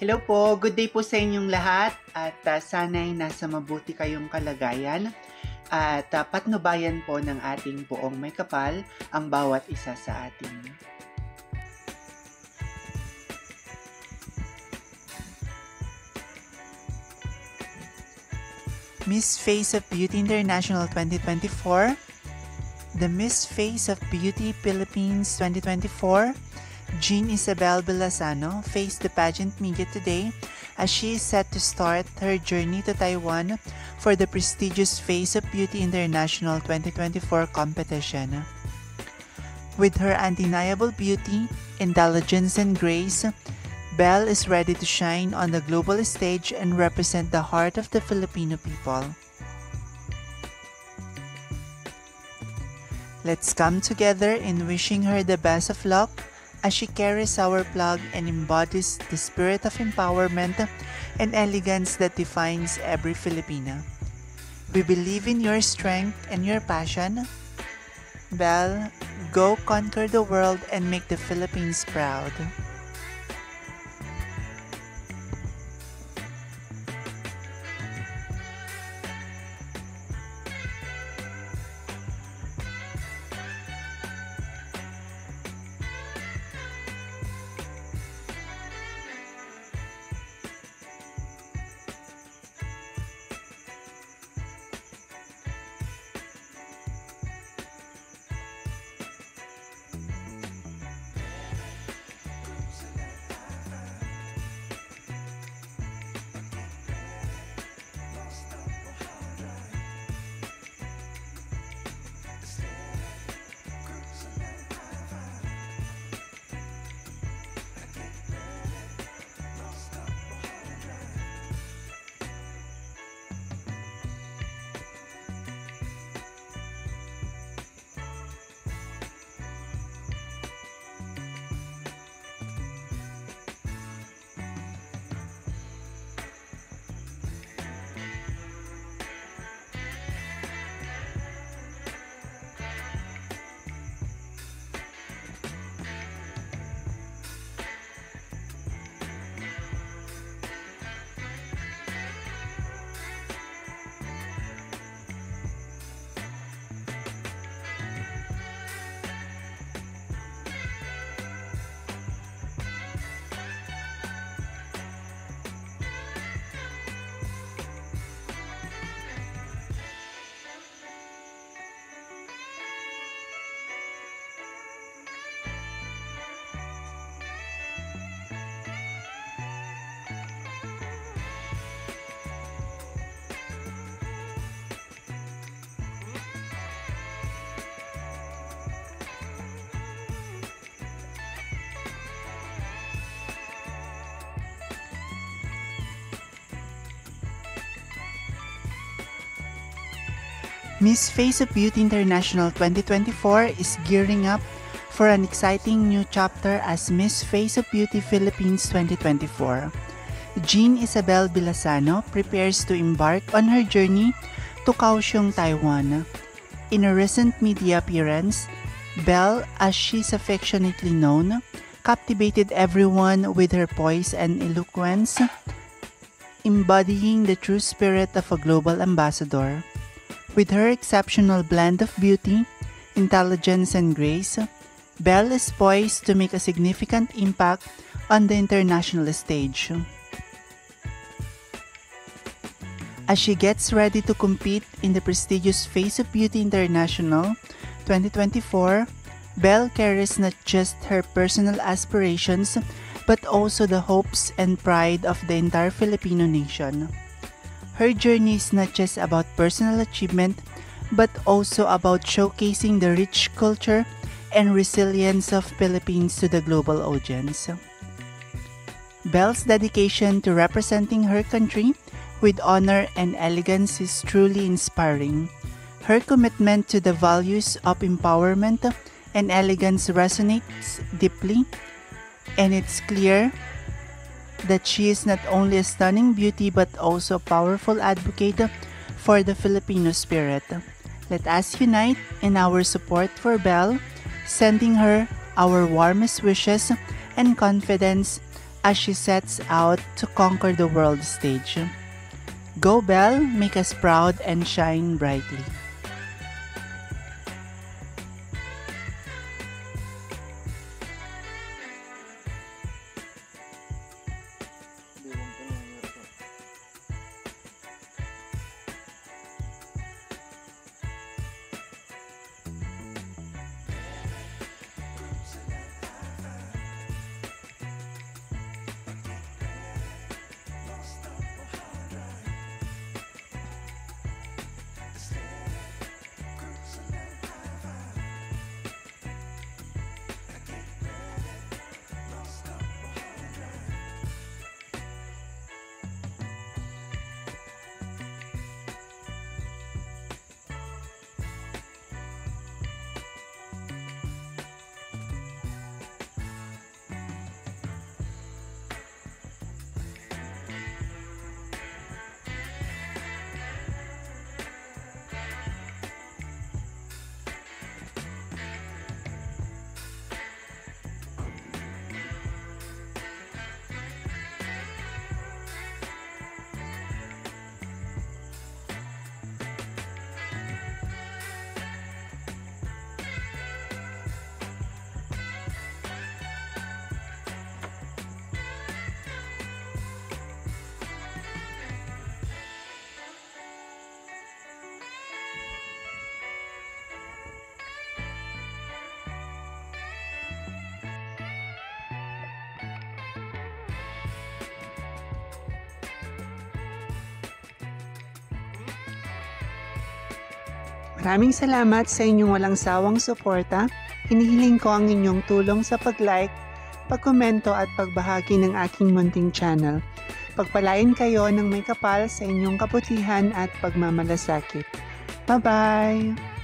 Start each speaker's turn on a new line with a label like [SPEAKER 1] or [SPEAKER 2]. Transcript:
[SPEAKER 1] Hello po, good day po sa inyong lahat at sana'y nasa mabuti kayong kalagayan at patnubayan po ng ating buong may kapal ang bawat isa sa atin.
[SPEAKER 2] Miss Face of Beauty International 2024, the Miss Face of Beauty Philippines 2024, Jean Isabel Villasano, faced the pageant media today as she is set to start her journey to Taiwan for the prestigious Face of Beauty International 2024 competition. With her undeniable beauty, intelligence, and grace, Belle is ready to shine on the global stage and represent the heart of the Filipino people. Let's come together in wishing her the best of luck as she carries our flag and embodies the spirit of empowerment and elegance that defines every Filipina. We believe in your strength and your passion. Belle, go conquer the world and make the Philippines proud. Miss Face of Beauty International 2024 is gearing up for an exciting new chapter as Miss Face of Beauty Philippines 2024. Jean Isabel Villasano prepares to embark on her journey to Kaohsiung, Taiwan. In a recent media appearance, Belle, as she's affectionately known, captivated everyone with her poise and eloquence, embodying the true spirit of a global ambassador. With her exceptional blend of beauty, intelligence, and grace, Belle is poised to make a significant impact on the international stage. As she gets ready to compete in the prestigious Face of Beauty International 2024, Belle carries not just her personal aspirations but also the hopes and pride of the entire Filipino nation. Her journey is not just about personal achievement, but also about showcasing the rich culture and resilience of Philippines to the global audience. Belle's dedication to representing her country with honor and elegance is truly inspiring. Her commitment to the values of empowerment and elegance resonates deeply, and it's clear that she is not only a stunning beauty but also a powerful advocate for the Filipino spirit. Let us unite in our support for Belle, sending her our warmest wishes and confidence as she sets out to conquer the world stage. Go Belle, make us proud and shine brightly. Maraming salamat sa inyong walang sawang suporta. Hinihiling ko ang inyong tulong sa pag-like, pag-komento at pagbahagi ng aking munting channel. Pagpalain kayo ng may kapal sa inyong kabutihan at pagmamalasakit. Bye-bye!